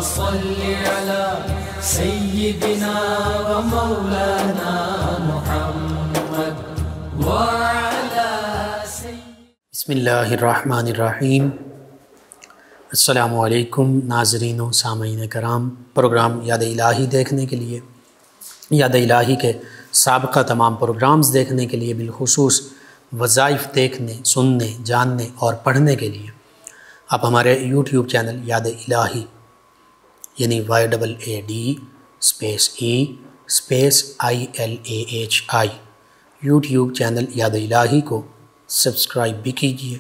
صل على سيدنا ومولانا محمد وعلى بسم اللہ الرحمن الرحیم۔ السلام علیکم ناظرین و سامعین کرام، پروگرام یاد الہی دیکھنے کے لیے، یاد الہی کے سابقہ تمام پروگرامز دیکھنے کے لیے، بالخصوص وظائف دیکھنے، سننے، جاننے اور پڑھنے کے لیے آپ ہمارے یوٹیوب چینل یاد الہی یعنی YAADE_ILAHI یوٹیوب چینل یاد الہی کو سبسکرائب بھی کیجئے،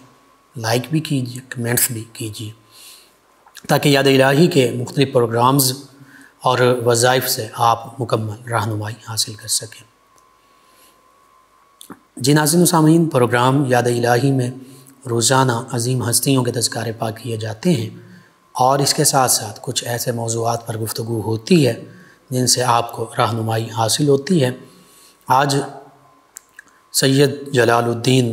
لائک بھی کیجئے، کمنٹس بھی کیجئے، تاکہ یاد الہی کے مختلف پروگرامز اور وظائف سے آپ مکمل رہنمائی حاصل کر سکیں۔ جی ناظرین و سامعین، پروگرام یاد الہی میں روزانہ عظیم ہستیوں کے تذکارے پاک کیے جاتے ہیں، اور اس کے ساتھ ساتھ کچھ ایسے موضوعات پر گفتگو ہوتی ہے جن سے آپ کو رہنمائی حاصل ہوتی ہے۔ آج سید جلال الدین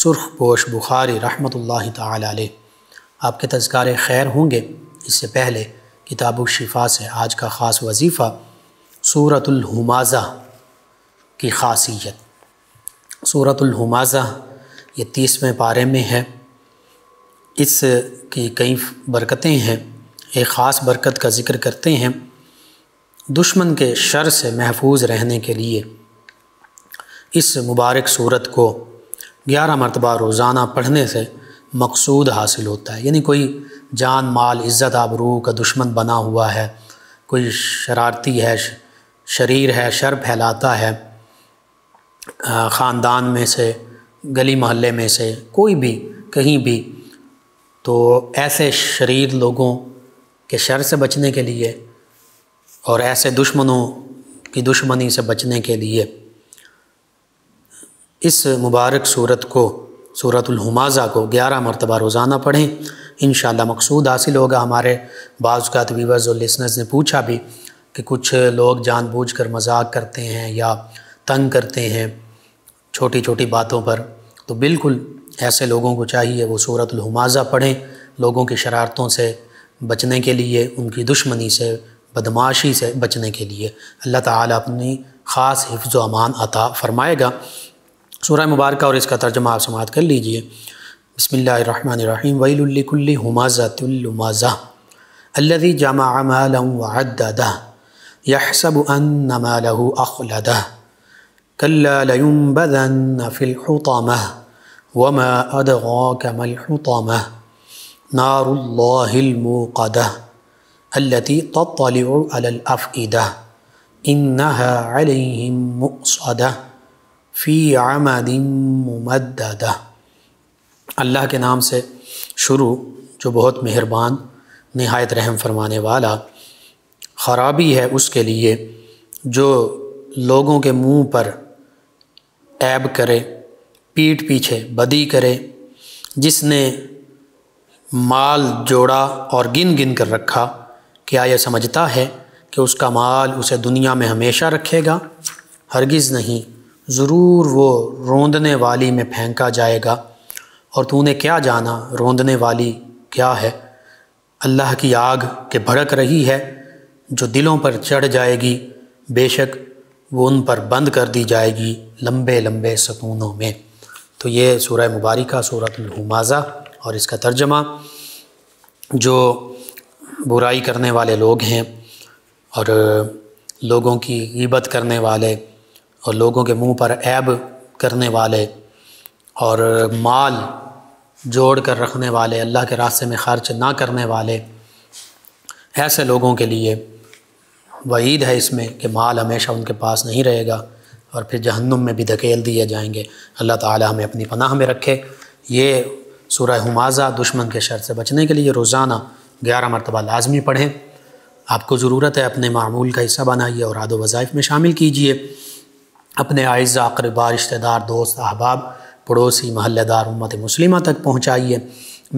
سرخ پوش بخاری رحمۃ اللہ تعالی علیہ آپ کے تذکارے خیر ہوں گے۔ اس سے پہلے کتاب الشفا سے آج کا خاص وظیفہ سورۃ الہمازہ کی خاصیت۔ سورۃ الہمازہ یہ 30ویں پارے میں ہے۔ اس کی کئی برکتیں ہیں۔ ایک خاص برکت کا ذکر کرتے ہیں، دشمن کے شر سے محفوظ رہنے کے لیے اس مبارک سورت کو 11 مرتبہ روزانہ پڑھنے سے مقصود حاصل ہوتا ہے۔ یعنی کوئی جان مال عزت آبرو کا دشمن بنا ہوا ہے، کوئی شرارتی ہے، شریر ہے، شر پھیلاتا ہے، خاندان میں سے، گلی محلے میں سے، کوئی بھی کہیں بھی، تو ایسے شریر لوگوں کے شر سے بچنے کے لیے اور ایسے دشمنوں کی دشمنی سے بچنے کے لیے اس مبارک سورت کو، سورۃ الہمازہ کو 11 مرتبہ روزانہ پڑھیں، انشاءاللہ مقصود حاصل ہوگا۔ ہمارے بعض اوقات ویورز اور لسنرز نے پوچھا بھی کہ کچھ لوگ جان بوجھ کر مذاق کرتے ہیں یا تنگ کرتے ہیں چھوٹی چھوٹی باتوں پر، تو بالکل ایسے لوگوں کو چاہیے وہ سورۃ الہمازہ پڑھیں، لوگوں کی شرارتوں سے بچنے کے لیے، ان کی دشمنی سے، بدمعاشی سے بچنے کے لیے۔ اللہ تعالیٰ اپنی خاص حفظ و امان عطا فرمائے گا۔ سورہ مبارکہ اور اس کا ترجمہ آپ سماعت کر لیجئے۔ بسم اللہ الرحمن الرحیم۔ ویل لکل ہمازۃ لمزہ الذی جمع مالا وعددہ یحسب ان مالہ اخلدہ کلا لینبذن فی الحطمہ وما ادراک ما الحطمہ نار اللہ الموقدہ التي تطلع على الافئدہ انہا علیہم مؤصدہ فی عمد ممددہ۔ اللہ کے نام سے شروع جو بہت مہربان، نہایت رحم فرمانے والا۔ خرابی ہے اس کے لیے جو لوگوں کے منہ پر عیب کرے، پیٹھ پیچھے بدی کرے، جس نے مال جوڑا اور گن گن کر رکھا، کیا یہ سمجھتا ہے کہ اس کا مال اسے دنیا میں ہمیشہ رکھے گا؟ ہرگز نہیں، ضرور وہ روندنے والی میں پھینکا جائے گا۔ اور تو نے کیا جانا روندنے والی کیا ہے؟ اللہ کی آگ کہ بھڑک رہی ہے جو دلوں پر چڑھ جائے گی، بے شک وہ ان پر بند کر دی جائے گی لمبے لمبے ستونوں میں۔ تو یہ سورہ مبارکہ سورۃ الہمازہ اور اس کا ترجمہ، جو برائی کرنے والے لوگ ہیں اور لوگوں کی غیبت کرنے والے اور لوگوں کے منہ پر عیب کرنے والے اور مال جوڑ کر رکھنے والے، اللہ کے راستے میں خرچ نہ کرنے والے، ایسے لوگوں کے لیے وعید ہے اس میں کہ مال ہمیشہ ان کے پاس نہیں رہے گا اور پھر جہنم میں بھی دھکیل دیے جائیں گے۔ اللہ تعالی ہمیں اپنی پناہ میں رکھے۔ یہ سورہ ہمازہ دشمن کے شر سے بچنے کے لیے روزانہ 11 مرتبہ لازمی پڑھیں۔ آپ کو ضرورت ہے اپنے معمول کا حصہ بنائیے اور عاد و وظائف میں شامل کیجئے۔ اپنے اعزاء، اقرباء، رشتہ دار، دوست، احباب، پڑوسی، محلہ دار، امت مسلمہ تک پہنچائیے۔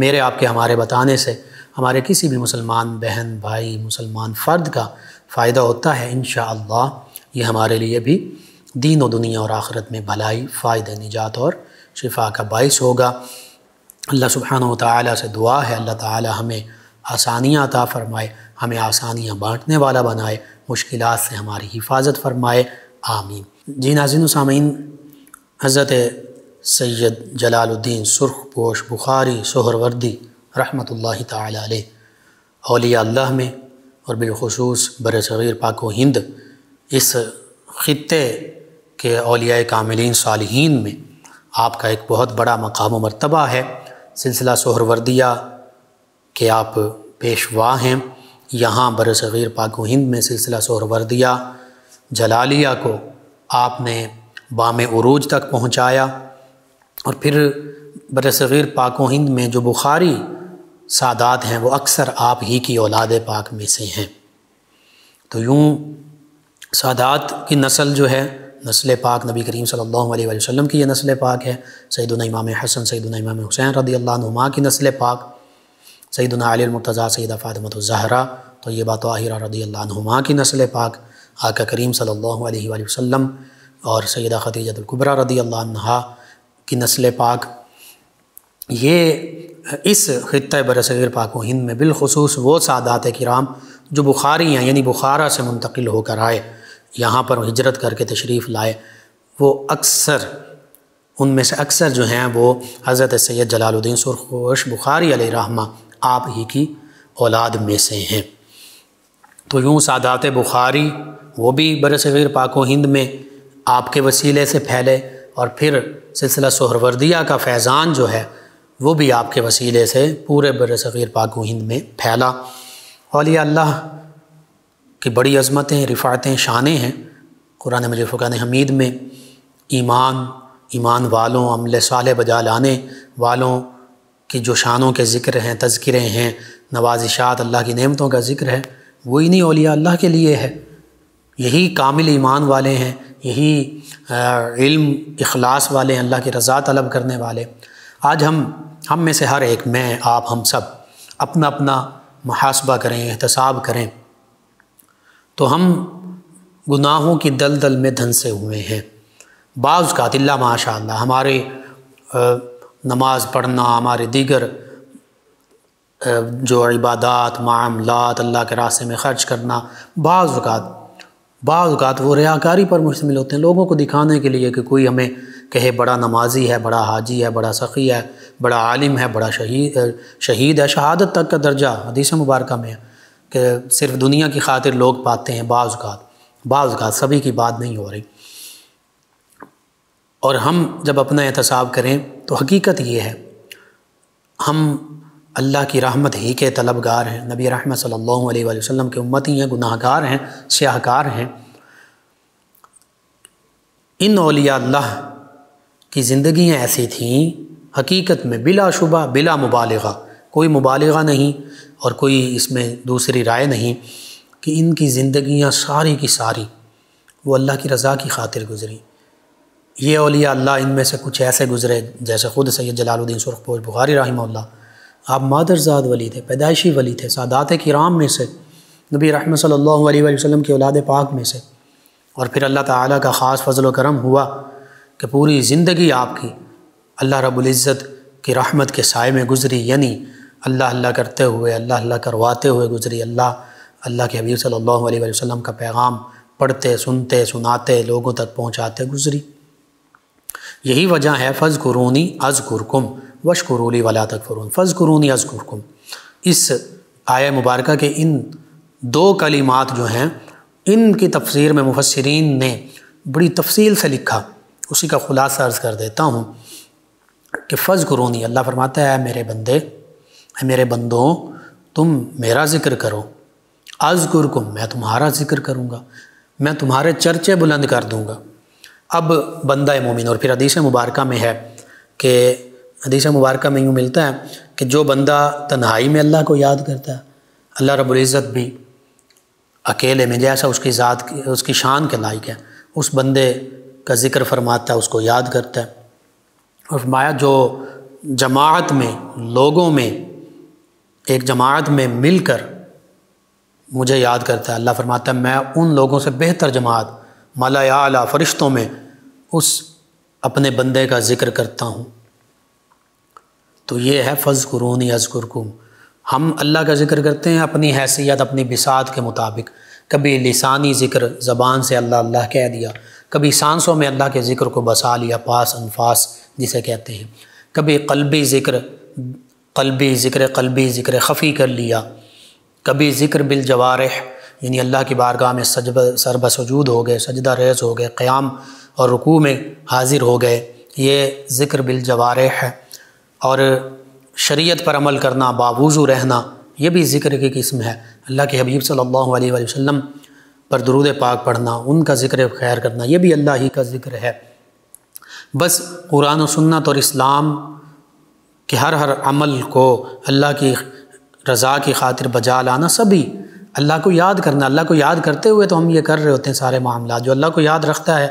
میرے آپ کے ہمارے بتانے سے ہمارے کسی بھی مسلمان بہن، بھائی، مسلمان فرد کا فائدہ ہوتا ہے۔ انشاءاللہ یہ ہمارے لیے بھی دین و دنیا اور آخرت میں بھلائی، فائدہ، نجات اور شفا کا باعث ہوگا۔ اللہ سبحانہ و تعالیٰ سے دعا ہے اللہ تعالیٰ ہمیں آسانیاں عطا فرمائے، ہمیں آسانیاں بانٹنے والا بنائے، مشکلات سے ہماری حفاظت فرمائے، آمین۔ جی ناظرین و سامعین، حضرت سید جلال الدین سرخ پوش بخاری سہروردی رحمۃ اللہ تعالی علیہ اولیاء اللہ میں اور بالخصوص برصغیر پاک و ہند اس خطے کے اولیاء کاملین صالحین میں آپ کا ایک بہت بڑا مقام و مرتبہ ہے۔ سلسلہ سہروردیہ کہ آپ پیشوا ہیں، یہاں برصغیر پاک و ہند میں سلسلہ سہروردیہ جلالیہ کو آپ نے بام عروج تک پہنچایا، اور پھر برصغیر پاک و ہند میں جو بخاری سادات ہیں وہ اکثر آپ ہی کی اولاد پاک میں سے ہیں۔ تو یوں سادات کی نسل جو ہے، نسل پاک نبی کریم صلی اللہ علیہ وآلہ وسلم کی یہ نسل پاک ہے، سیدنا امام حسن سیدنا امام حسین رضی اللہ عنہما کی نسل پاک، سیدنا علی المرتضیٰ سیدہ فاطمہ الزہرا طیبہ طاہرہ رضی اللہ عنہما کی نسل پاک، آقا کریم صلی اللہ علیہ وآلہ وسلم اور سیدہ خدیجہ الکبریٰ رضی اللہ عنہا کی نسل پاک۔ یہ اس خطہ برصغیر پاک و ہند میں بالخصوص وہ سادات کرام جو بخاری ہیں، یعنی بخارا سے منتقل ہو کر آئے، یہاں پر ہجرت کر کے تشریف لائے، وہ اکثر ان میں سے اکثر جو ہیں وہ حضرت سید جلال الدین سرخ پوش بخاری علیہ رحمہ آپ ہی کی اولاد میں سے ہیں۔ تو یوں سادات بخاری وہ بھی برصغیر پاک و ہند میں آپ کے وسیلے سے پھیلے، اور پھر سلسلہ سہروردیہ کا فیضان جو ہے وہ بھی آپ کے وسیلے سے پورے برصغیر پاک و ہند میں پھیلا۔ اولیاء اللہ کی بڑی عظمتیں، رفعتیں، شانیں ہیں۔ قرآن مجید فرقان حمید میں ایمان والوں، عمل صالح بجا لانے والوں کی جو شانوں کے ذکر ہیں، تذکرے ہیں، نوازشات، اللہ کی نعمتوں کا ذکر ہے، وہ انہی اولیاء اللہ کے لیے ہے۔ یہی کامل ایمان والے ہیں، یہی علم اخلاص والے ہیں، اللہ کی رضا طلب کرنے والے۔ آج ہم میں سے ہر ایک، میں، آپ، ہم سب اپنا اپنا محاسبہ کریں، احتساب کریں، تو ہم گناہوں کی دلدل میں دھنسے ہوئے ہیں۔ بعض اوقات اللہ ماشاء اللہ ہمارے نماز پڑھنا، ہمارے دیگر جو عبادات، معاملات، اللہ کے راستے میں خرچ کرنا، بعض اوقات وہ ریاکاری پر مشتمل ہوتے ہیں، لوگوں کو دکھانے کے لیے کہ کوئی ہمیں کہے بڑا نمازی ہے، بڑا حاجی ہے، بڑا سخی ہے، بڑا عالم ہے، بڑا شہید ہے، شہادت تک کا درجہ حدیث مبارکہ میں ہے کہ صرف دنیا کی خاطر لوگ پاتے ہیں۔ بعض اوقات سبھی کی بات نہیں ہو رہی۔ اور ہم جب اپنا احتساب کریں تو حقیقت یہ ہے، ہم اللہ کی رحمت ہی کے طلبگار ہیں، نبی رحمت صلی اللہ علیہ وآلہ وسلم کے امتی ہیں، گناہ گار ہیں، سیاہ کار ہیں۔ ان اولیاء اللہ کی زندگیاں ایسی تھیں حقیقت میں بلا شبہ، بلا مبالغہ، کوئی مبالغہ نہیں اور کوئی اس میں دوسری رائے نہیں، کہ ان کی زندگیاں ساری کی ساری وہ اللہ کی رضا کی خاطر گزری۔ یہ اولیاء اللہ ان میں سے کچھ ایسے گزرے جیسے خود سید جلال الدین سرخ پوش بخاری رحمہ اللہ، آپ مادرزاد ولی تھے، پیدائشی ولی تھے، سادات کرام میں سے، نبی رحمت صلی اللہ علیہ وآلہ وسلم کی اولاد پاک میں سے، اور پھر اللہ تعالیٰ کا خاص فضل و کرم ہوا کہ پوری زندگی آپ کی اللہ رب العزت کی رحمت کے سائے میں گزری، یعنی اللہ اللہ کرتے ہوئے، اللہ اللہ کرواتے ہوئے گزری، اللہ کے حبیب صلی اللہ علیہ وآلہ وسلم کا پیغام پڑھتے، سنتے، سناتے، لوگوں تک پہنچاتے گزری۔ یہی وجہ ہے فاذکرونی اذکرکم واشکروا لی ولا تکفرون، فاذکرونی اذکرکم۔ اس آیہ مبارکہ کے ان دو کلمات جو ہیں، ان کی تفسیر میں مفسرین نے بڑی تفصیل سے لکھا، اسی کا خلاصہ عرض کر دیتا ہوں کہ فاذکرونی، اللہ فرماتا ہے اے میرے بندے، اے میرے بندوں، تم میرا ذکر کرو، اذکرکم، میں تمہارا ذکر کروں گا، میں تمہارے چرچے بلند کر دوں گا۔ اب بندہ مومن، اور پھر حدیث مبارکہ میں ہے کہ حدیث مبارکہ میں یوں ملتا ہے کہ جو بندہ تنہائی میں اللہ کو یاد کرتا ہے، اللہ رب العزت بھی اکیلے میں جیسا اس کی ذات اس کی شان کے لائق ہے اس بندے کا ذکر فرماتا ہے، اس کو یاد کرتا ہے۔ اور فرمایا جو جماعت میں، لوگوں میں، ایک جماعت میں مل کر مجھے یاد کرتا ہے، اللہ فرماتا ہے میں ان لوگوں سے بہتر جماعت، ملا اعلیٰ، فرشتوں میں اس اپنے بندے کا ذکر کرتا ہوں۔ تو یہ ہے فاذکرونی اذکرکم، ہم اللہ کا ذکر کرتے ہیں اپنی حیثیت اپنی بساط کے مطابق، کبھی لسانی ذکر زبان سے اللہ اللہ کہہ دیا، کبھی سانسوں میں اللہ کے ذکر کو بسا لیا، پاس انفاس جسے کہتے ہیں، کبھی قلبی ذکر قلبی ذکر خفی کر لیا، کبھی ذکر بالجوارح یعنی اللہ کی بارگاہ میں سر بسجود ہو گئے، سجدہ ریز ہو گئے، قیام اور رکوع میں حاضر ہو گئے، یہ ذکر بالجوارح ہے۔ اور شریعت پر عمل کرنا، باوضو رہنا، یہ بھی ذکر کی قسم ہے۔ اللہ کے حبیب صلی اللہ علیہ وآلہ وسلم پر درود پاک پڑھنا، ان کا ذکر خیر کرنا، یہ بھی اللہ ہی کا ذکر ہے۔ بس قرآن و سنت اور اسلام کہ ہر عمل کو اللہ کی رضا کی خاطر بجا لانا، سبھی اللہ کو یاد کرنا۔ اللہ کو یاد کرتے ہوئے تو ہم یہ کر رہے ہوتے ہیں سارے معاملات۔ جو اللہ کو یاد رکھتا ہے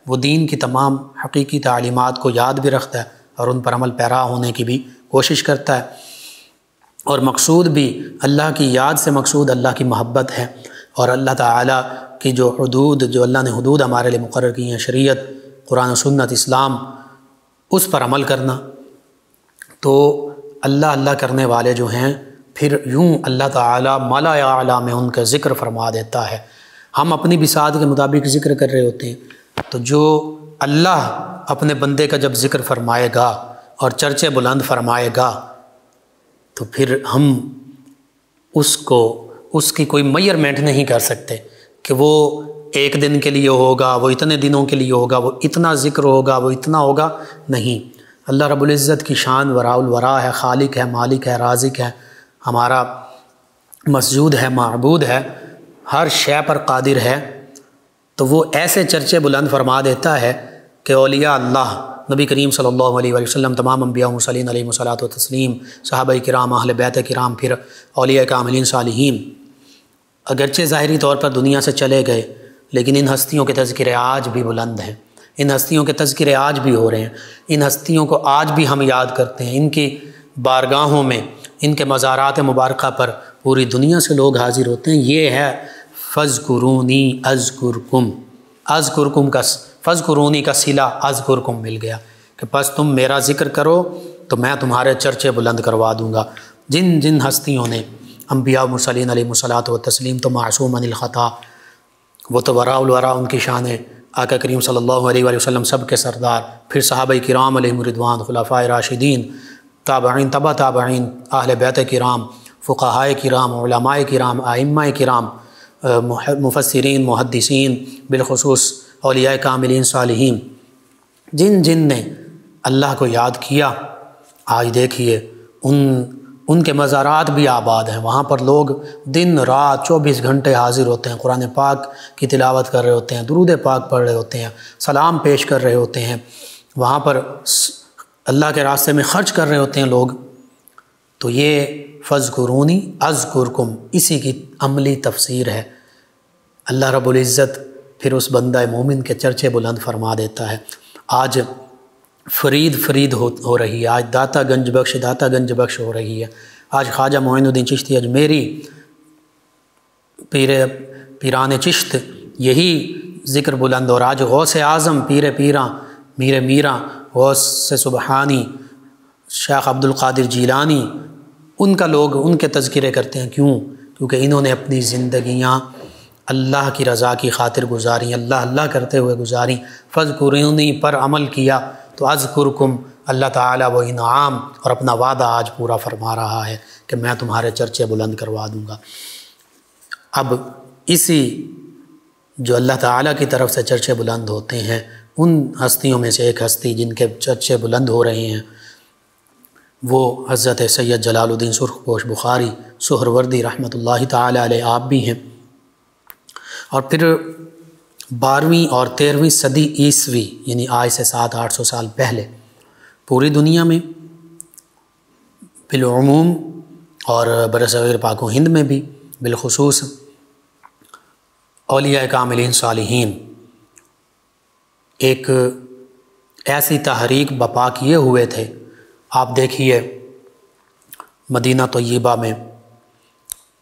وہ دین کی تمام حقیقی تعلیمات کو یاد بھی رکھتا ہے اور ان پر عمل پیرا ہونے کی بھی کوشش کرتا ہے۔ اور مقصود بھی اللہ کی یاد سے مقصود اللہ کی محبت ہے، اور اللہ تعالیٰ کی جو حدود، جو اللہ نے حدود ہمارے لیے مقرر کی ہیں، شریعت، قرآن و سنت، اسلام، اس پر عمل کرنا۔ تو اللہ کرنے والے جو ہیں پھر یوں اللہ تعالیٰ مالا اعلیٰ میں ان کا ذکر فرما دیتا ہے۔ ہم اپنی بساط کے مطابق ذکر کر رہے ہوتے ہیں، تو جو اللہ اپنے بندے کا جب ذکر فرمائے گا اور چرچے بلند فرمائے گا تو پھر ہم اس کی کوئی میئرمنٹ نہیں کر سکتے کہ وہ ایک دن کے لیے ہوگا، وہ اتنے دنوں کے لیے ہوگا، وہ اتنا ذکر ہوگا، وہ اتنا ہوگا، نہیں۔ اللہ رب العزت کی شان وراء الورا ہے، خالق ہے، مالک ہے، رازق ہے، ہمارا مسجود ہے، معبود ہے، ہر شے پر قادر ہے۔ تو وہ ایسے چرچے بلند فرما دیتا ہے کہ اولیاء اللہ، نبی کریم صلی اللہ علیہ وآلہ وسلم، تمام انبیاء و مرسلین علیہم الصلاۃ والتسلیم، صحابہ کرام، اہل بیت کرام، پھر اولیاء کاملین صالحین، اگرچہ ظاہری طور پر دنیا سے چلے گئے لیکن ان ہستیوں کے تذکرے آج بھی بلند ہیں، ان ہستیوں کے تذکرے آج بھی ہو رہے ہیں، ان ہستیوں کو آج بھی ہم یاد کرتے ہیں۔ ان کی بارگاہوں میں، ان کے مزارات مبارکہ پر پوری دنیا سے لوگ حاضر ہوتے ہیں۔ یہ ہے فَاذْكُرُونِي اذکرکم کا فَاذْكُرُونِی کا صلہ اذکرکم مل گیا کہ پس تم میرا ذکر کرو تو میں تمہارے چرچے بلند کروا دوں گا۔ جن جن ہستیوں نے، انبیاء و مرسلین علیہم الصلاۃ والتسلیم تو معصوم عن الخطا، وہ تو وراء الورا، ان کی شان ہے، آقا کریم صلی اللہ علیہ وآلہ وسلم سب کے سردار، پھر صحابہ کرام علیہم رضوان، خلفائے راشدین، تابعین، تبع تابعین، اہل بیت کرام، فقہائے کرام، علماء کرام، ائمہ کرام، مفسرین، محدثین، بالخصوص اولیاء کاملین صالحین، جن جن نے اللہ کو یاد کیا، آج دیکھیے ان کے مزارات بھی آباد ہیں، وہاں پر لوگ دن رات 24 گھنٹے حاضر ہوتے ہیں، قرآن پاک کی تلاوت کر رہے ہوتے ہیں، درود پاک پڑھ رہے ہوتے ہیں، سلام پیش کر رہے ہوتے ہیں، وہاں پر اللہ کے راستے میں خرچ کر رہے ہوتے ہیں لوگ۔ تو یہ فَاذْكُرُونِی اذکرکم، اسی کی عملی تفسیر ہے۔ اللہ رب العزت پھر اس بندہ مومن کے چرچے بلند فرما دیتا ہے۔ آج فرید ہو رہی ہے، آج داتا گنج بخش ہو رہی ہے، آج خواجہ معین الدین چشتی اجمیری، پیران چشت، یہی ذکر بلند، اور آج غوث اعظم، پیراں، میر میراں، غوث سبحانی، شیخ عبد القادر جیلانی، ان کا لوگ ان کے تذکرے کرتے ہیں۔ کیونکہ انہوں نے اپنی زندگیاں اللہ کی رضا کی خاطر گزاری، اللہ کرتے ہوئے گزاری، فَاذْكُرُونِی پر عمل کیا تو اذکرکم، اللہ تعالیٰ وہ انعام اور اپنا وعدہ آج پورا فرما رہا ہے کہ میں تمہارے چرچے بلند کروا دوں گا۔ اب اسی جو اللہ تعالیٰ کی طرف سے چرچے بلند ہوتے ہیں، ان ہستیوں میں سے ایک ہستی جن کے چرچے بلند ہو رہے ہیں وہ حضرت سید جلال الدین سرخ پوش بخاری سہروردی رحمۃ اللہ تعالی علیہ آپ بھی ہیں۔ اور پھر 12ویں اور 13ویں صدی عیسوی، یعنی آج سے 700-800 سال پہلے، پوری دنیا میں بالعموم اور برصغیر پاک و ہند میں بھی بالخصوص اولیاء کاملین صالحین ایک ایسی تحریک بپا کیے ہوئے تھے۔ آپ دیکھیے مدینہ طیبہ میں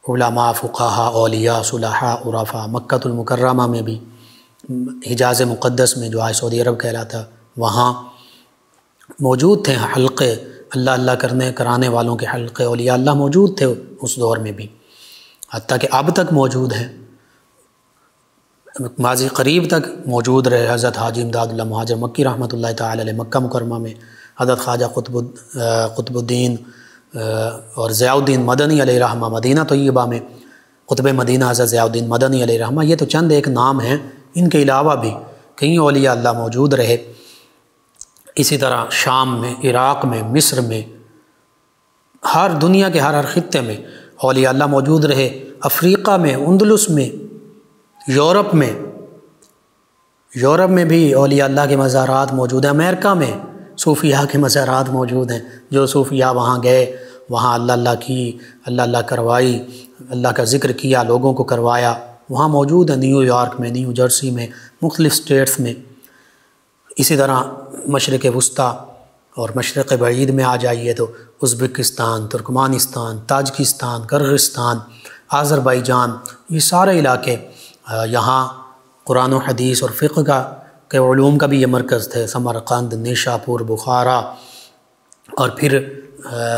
علماء، فقہاء، اولیاء، صلحاء، عرفاء، مکۃ المکرمہ میں بھی، حجاز مقدس میں جو آج سعودی عرب کہلاتا، وہاں موجود تھے حلقے اللہ اللہ کرانے والوں کے حلقے اولیاء اللہ موجود تھے اس دور میں بھی، حتیٰ کہ اب تک موجود ہیں، ماضی قریب تک موجود رہے۔ حضرت حاجی امداد اللہ مہاجر مکی رحمۃ اللہ تعالی علیہ مکہ مکرمہ میں، حضرت خواجہ قطب الدین اور ضیاء الدین مدنی علیہ رحمہ مدینہ طیبہ میں، قطب مدینہ حضرت ضیاء الدین مدنی علیہ رحمہ، یہ تو چند ایک نام ہیں، ان کے علاوہ بھی کئی اولیاء اللہ موجود رہے۔ اسی طرح شام میں، عراق میں، مصر میں، ہر دنیا کے ہر خطے میں اولیاء اللہ موجود رہے۔ افریقہ میں، اندلس میں، یورپ میں بھی اولیاء اللہ کے مزارات موجود ہیں۔ امریکہ میں صوفیاء کے مزارات موجود ہیں، جو صوفیاء وہاں گئے، وہاں اللہ اللہ کی، اللہ اللہ کروائی، اللہ کا ذکر کیا، لوگوں کو کروایا، وہاں موجود ہیں، نیو یارک میں، نیو جرسی میں، مختلف اسٹیٹس میں۔ اسی طرح مشرق وسطیٰ اور مشرق بعید میں آ جائیے تو Uzbekistan, Turkmenistan, Tajikistan, Kyrgyzstan, Azerbaijan, یہ سارے علاقے، یہاں قرآن و حدیث اور فقہ کے علوم کا بھی یہ مرکز تھے۔ سمرقند، نیشاپور، بخارا، اور پھر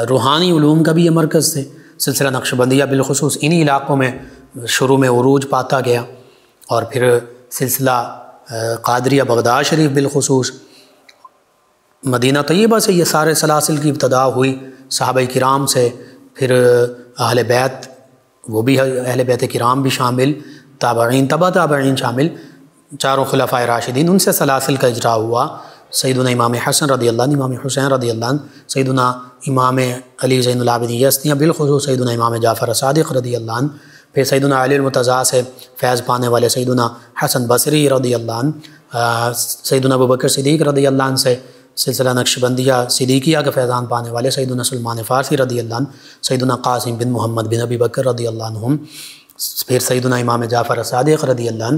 روحانی علوم کا بھی یہ مرکز تھے۔ سلسلہ نقشبندیہ بالخصوص انہی علاقوں میں شروع میں عروج پاتا گیا، اور پھر سلسلہ قادریہ بغداد شریف بالخصوص، مدینہ طیبہ سے یہ سارے سلاسل کی ابتدا ہوئی، صحابہ کرام سے، پھر اہل بیت، وہ بھی اہل بیت کرام بھی شامل، تابعین، تبع تابعین شامل، چاروں خلفائے راشدین، ان سے سلاسل کا اجرا ہوا۔ سیدنا امام حسن رضی اللہ عنہ، امام حسین رضی اللہ عنہ، سیدنا امام علی زین العابدین یزدی، بالخصوص سیدنا امام جعفر صادق رضی اللہ عنہ، پھر سیدنا علی المرتضیٰ سے فیض پانے والے سیدنا حسن بصری رضی اللہ عنہ، سیدنا ابوبکر صدیق رضی اللہ عنہ سے سلسلہ نقشبندیہ صدیقیہ کا فیضان پانے والے سیدنا سلمان فارسی رضی اللہ عنہ، سیدنا قاسم بن محمد بن ابی بکر رضی اللہ عنہم، پھر سیدنا امام جعفر صادق رضی اللہ عنہ۔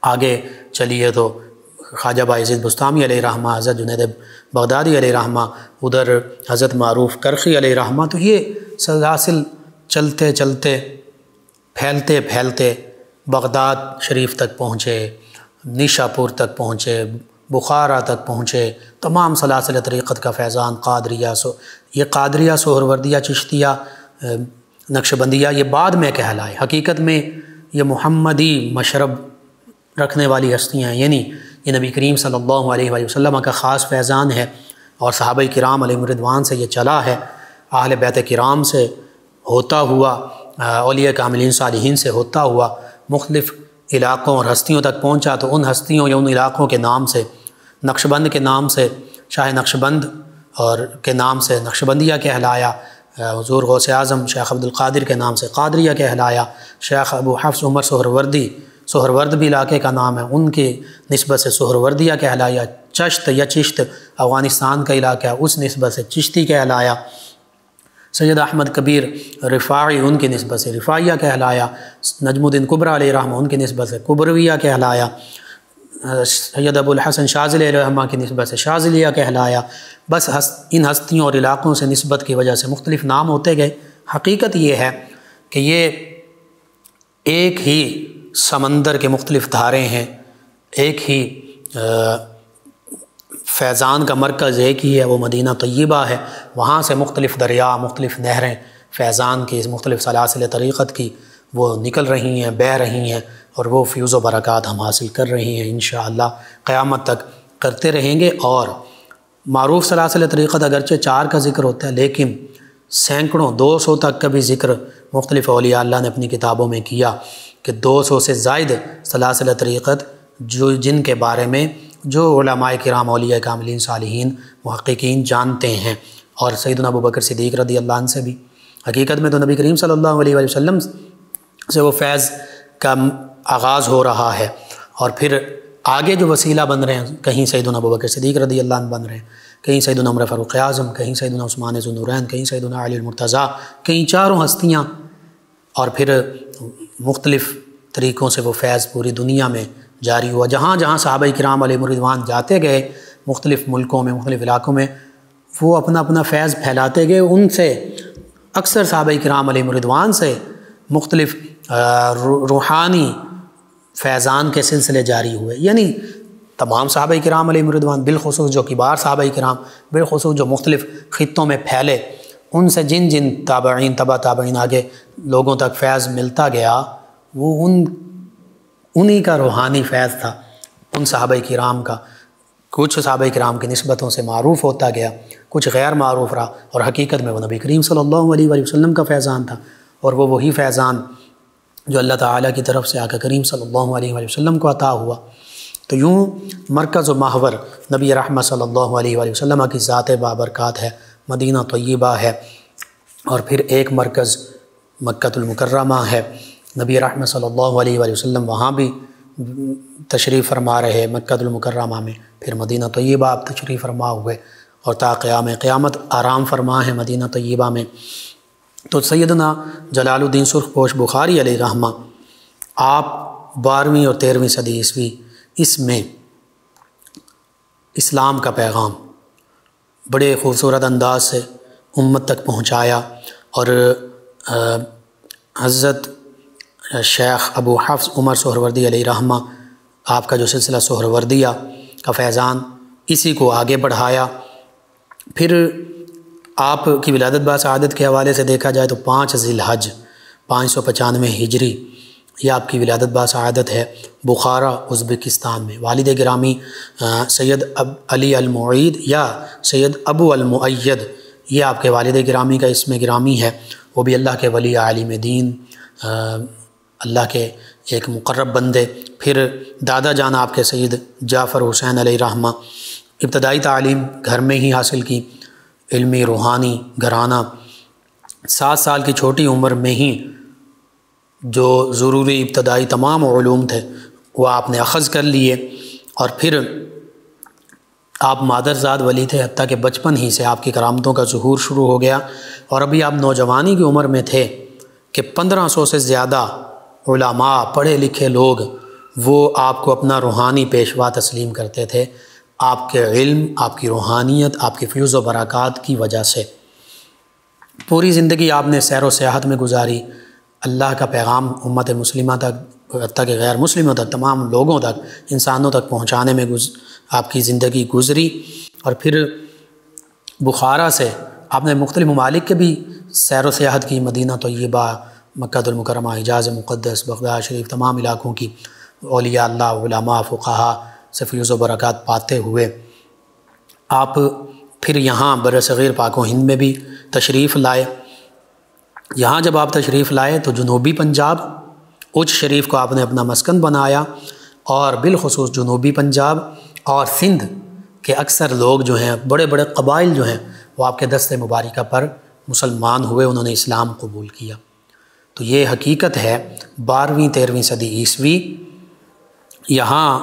آگے چلیے تو خواجہ بایزید بستامی علیہ رحمہ، حضرت جنید بغدادی علیہ رحمہ، ادھر حضرت معروف کرخی علیہ رحمہ، تو یہ سلاسل چلتے چلتے پھیلتے پھیلتے بغداد شریف تک پہنچے، نیشاپور تک پہنچے، بخارا تک پہنچے، تمام سلاسل طریقت کا فیضان یہ قادریہ، سہروردیہ، چشتیہ، نقشبندیہ یہ بعد میں کہلائے۔ حقیقت میں یہ محمدی مشرب رکھنے والی ہستیاں ہیں، یعنی یہ نبی کریم صلی اللہ علیہ وآلہ وسلم کا خاص فیضان ہے، اور صحابہ کرام علیہم رضوان سے یہ چلا ہے، اہل بیت کرام سے ہوتا ہوا، اولیاء کاملین صالحین سے ہوتا ہوا، مختلف علاقوں اور ہستیوں تک پہنچا، تو ان ہستیوں یا ان علاقوں کے نام سے، نقشبند کے نام سے شاہ نقشبند اور کے نام سے نقشبندیہ کہلایا، حضور غوث اعظم شیخ عبد القادر کے نام سے قادریہ کہلایا، شیخ ابو حفص عمر سہرورد بھی علاقے کا نام ہے، ان کی نسبت سے سہروردیہ کہلایا، چشت یا چشت افغانستان کا علاقہ ہے، اس نسبت سے چشتی کہلایا، سید احمد کبیر رفاعی ان کی نسبت سے رفاعیہ کہلایا، نجم الدین کبریٰ علیہ رحمہ ان کی نسبت سے کبرویہ کہلایا، سید ابو الحسن شاذلی علیہ رحمہ کی نسبت سے شاذلیہ کہلایا۔ بس ان ہستیوں اور علاقوں سے نسبت کی وجہ سے مختلف نام ہوتے گئے۔ حقیقت یہ ہے کہ یہ ایک ہی سمندر کے مختلف دھارے ہیں، ایک ہی فیضان کا مرکز ایک ہی ہے، وہ مدینہ طیبہ ہے، وہاں سے مختلف دریا، مختلف نہریں فیضان کی، مختلف سلاسل طریقت کی وہ نکل رہی ہیں، بہہ رہی ہیں، اور وہ فیوز و برکات ہم حاصل کر رہی ہیں، انشاءاللہ قیامت تک کرتے رہیں گے۔ اور معروف سلاسل طریقت اگرچہ 4 کا ذکر ہوتا ہے، لیکن سینکڑوں 200 تک کا بھی ذکر مختلف اولیاء اللہ نے اپنی کتابوں میں کیا، کہ 200 سے زائد سلاسل طریقت جن کے بارے میں جو علماء کرام، اولیاء کاملین، صالحین، محققین جانتے ہیں، اور سیدنا ابوبکر صدیق رضی اللہ عنہ سے بھی۔ حقیقت میں تو نبی کریم صلی اللہ علیہ وآلہ وسلم سے وہ فیض کا آغاز ہو رہا ہے، اور پھر آگے جو وسیلہ بن رہے ہیں، کہیں سیدنا ابوبکر صدیق رضی اللہ عنہ بن رہے ہیں، کہیں سیدنا عمر فاروق اعظم، کہیں سیدنا عثمان ذو النورین، کہیں سیدنا علی المرتضیٰ، کہیں چاروں ہستیاں، اور پھر مختلف طریقوں سے وہ فیض پوری دنیا میں جاری ہوا۔ جہاں جہاں صحابہ کرام علیہم رضوان جاتے گئے، مختلف ملکوں میں، مختلف علاقوں میں، وہ اپنا اپنا فیض پھیلاتے گئے۔ ان سے اکثر صحابہ کرام علیہم رضوان سے مختلف روحانی فیضان کے سلسلے جاری ہوئے، یعنی تمام صحابہ کرام علیہم رضوان، بالخصوص جو کبار صحابہ کرام، بالخصوص جو مختلف خطوں میں پھیلے، ان سے جن جن تابعین تبع تابعین آگے لوگوں تک فیض ملتا گیا، وہ انہی کا روحانی فیض تھا، ان صحابہ کرام کا۔ کچھ صحابہ کرام کی نسبتوں سے معروف ہوتا گیا، کچھ غیر معروف رہا، اور حقیقت میں وہ نبی کریم صلی اللہ علیہ وآلہ وسلم کا فیضان تھا، اور وہ وہی فیضان جو اللہ تعالیٰ کی طرف سے آقا کریم صلی اللہ علیہ وآلہ وسلم کو عطا ہوا۔ تو یوں مرکز و محور نبی رحمت صلی اللہ علیہ وآلہ وسلم کی ذات بابرکات ہے، مدینہ طیبہ ہے، اور پھر ایک مرکز مکہ المکرمہ ہے۔ نبی رحمت صلی اللہ علیہ وآلہ وسلم وہاں بھی تشریف فرما رہے مکہ المکرمہ میں، پھر مدینہ طیبہ آپ تشریف فرما ہوئے، اور تا قیام قیامت آرام فرما ہے مدینہ طیبہ میں۔ تو سیدنا جلال الدین سرخ پوش بخاری علیہ رحمہ، آپ 12ویں اور 13ویں صدی عیسوی اس میں اسلام کا پیغام بڑے خوبصورت انداز سے امت تک پہنچایا، اور حضرت شیخ ابو حفص عمر سہروردی علیہ رحمہ، آپ کا جو سلسلہ سہروردیہ کا فیضان، اسی کو آگے بڑھایا۔ پھر آپ کی ولادت باسعادت کے حوالے سے دیکھا جائے تو 5 ذی الحج 595 ہجری یہ آپ کی ولادت باسعادت ہے، بخارا ازبکستان میں۔ والد گرامی سید علی المعید یا سید ابو المؤید، یہ آپ کے والد گرامی کا اسم گرامی ہے، وہ بھی اللہ کے ولی عالم دین، اللہ کے ایک مقرب بندے۔ پھر دادا جان آپ کے سید جعفر حسین علیہ رحمہ، ابتدائی تعلیم گھر میں ہی حاصل کی، علمی روحانی گھرانہ، 7 سال کی چھوٹی عمر میں ہی جو ضروری ابتدائی تمام علوم تھے وہ آپ نے اخذ کر لیے، اور پھر آپ مادرزاد ولی تھے، حتیٰ کہ بچپن ہی سے آپ کی کرامتوں کا ظہور شروع ہو گیا، اور ابھی آپ نوجوانی کی عمر میں تھے کہ 1500 سے زیادہ علماء پڑھے لکھے لوگ وہ آپ کو اپنا روحانی پیشوا تسلیم کرتے تھے، آپ کے علم، آپ کی روحانیت، آپ کی فیوز و برکات کی وجہ سے۔ پوری زندگی آپ نے سیر و سیاحت میں گزاری، اللہ کا پیغام امت مسلمہ تک، حتیٰ کہ غیر مسلموں تک، تمام لوگوں تک، انسانوں تک پہنچانے میں آپ کی زندگی گزری۔ اور پھر بخارا سے آپ نے مختلف ممالک کے بھی سیر و سیاحت کی، مدینہ طیبہ، مکہ المکرمہ، حجاز مقدس، بغداد شریف، تمام علاقوں کی اولیاء اللہ، علماء، فقہاء سے فیوز و برکات پاتے ہوئے آپ پھر یہاں برصغیر پاک و ہند میں بھی تشریف لائے۔ یہاں جب آپ تشریف لائے تو جنوبی پنجاب، اچ شریف کو آپ نے اپنا مسکن بنایا، اور بالخصوص جنوبی پنجاب اور سندھ کے اکثر لوگ جو ہیں، بڑے بڑے قبائل جو ہیں، وہ آپ کے دست مبارکہ پر مسلمان ہوئے، انہوں نے اسلام قبول کیا۔ تو یہ حقیقت ہے 12ویں 13ویں صدی عیسوی، یہاں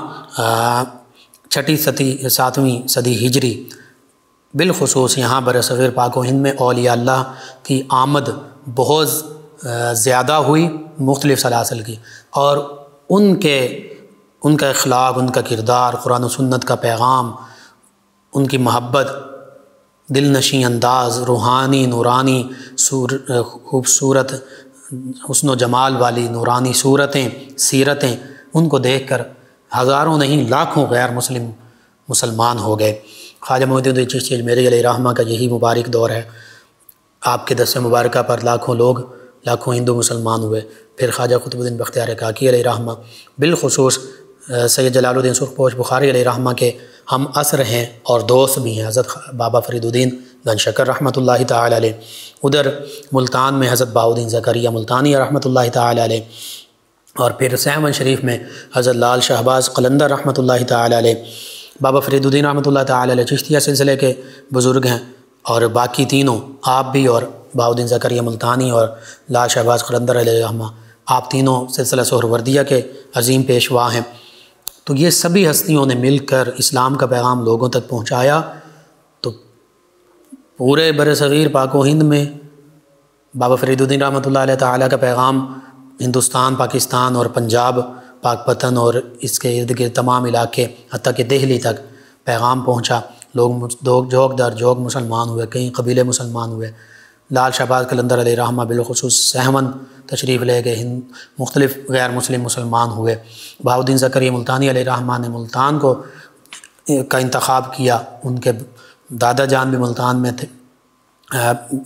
6 7ویں صدی ہجری، بالخصوص یہاں برصغیر پاک و ہند میں اولیاء اللہ کی آمد بہت زیادہ ہوئی، مختلف سلاسل کی، اور ان کا اخلاق، ان کا کردار، قرآن و سنت کا پیغام، ان کی محبت، دل نشیں انداز، روحانی نورانی خوبصورت حسن و جمال والی نورانی صورتیں، سیرتیں، ان کو دیکھ کر ہزاروں نہیں لاکھوں غیر مسلمان ہو گئے۔ خواجہ معین الدین چشتی اجمیری علیہ رحمہ کا یہی مبارک دور ہے، آپ کے دست مبارکہ پر لاکھوں لوگ، لاکھوں ہندو مسلمان ہوئے۔ پھر خواجہ قطب الدین بختیار کاکی علیہ رحمہ، بالخصوص سید جلال الدین سرخ پوش بخاری علیہ رحمہ کے ہم عصر ہیں اور دوست بھی ہیں، حضرت بابا فرید الدین گنج شکر رحمۃ اللہ تعالی علیہ۔ ادھر ملتان میں حضرت بہاؤالدین زکریا ملتانی رحمۃ اللہ تعالی علیہ، اور پھر سہمن شریف میں حضرت لال شہباز قلندر رحمۃ اللہ تعالی علیہ۔ بابا فرید الدین رحمۃ اللہ تعالی علیہ چشتیہ سلسلے کے بزرگ ہیں، اور باقی تینوں، آپ بھی اور بہاؤالدین زکریا ملتانی اور لال شہباز قلندر علیہ رحمہ، آپ تینوں سلسلہ سہروردیہ کے عظیم پیشوا ہیں۔ تو یہ سبھی ہستیوں نے مل کر اسلام کا پیغام لوگوں تک پہنچایا، تو پورے برصغیر پاک و ہند میں بابا فرید الدین رحمۃ اللہ علیہ تعالیٰ کا پیغام ہندوستان، پاکستان اور پنجاب، پاک پتن اور اس کے ارد گرد تمام علاقے، حتیٰ کہ دہلی تک پیغام پہنچا، لوگ جوگ در جوگ مسلمان ہوئے، کئی قبیلے مسلمان ہوئے۔ لال شہباز قلندر علیہ رحمہ بالخصوص سہمن تشریف لے گئے، مختلف غیر مسلمان ہوئے۔ بہاؤالدین زکریا ملتانی علیہ رحمہ نے ملتان کو کا انتخاب کیا، ان کے دادا جان بھی ملتان میں تھے،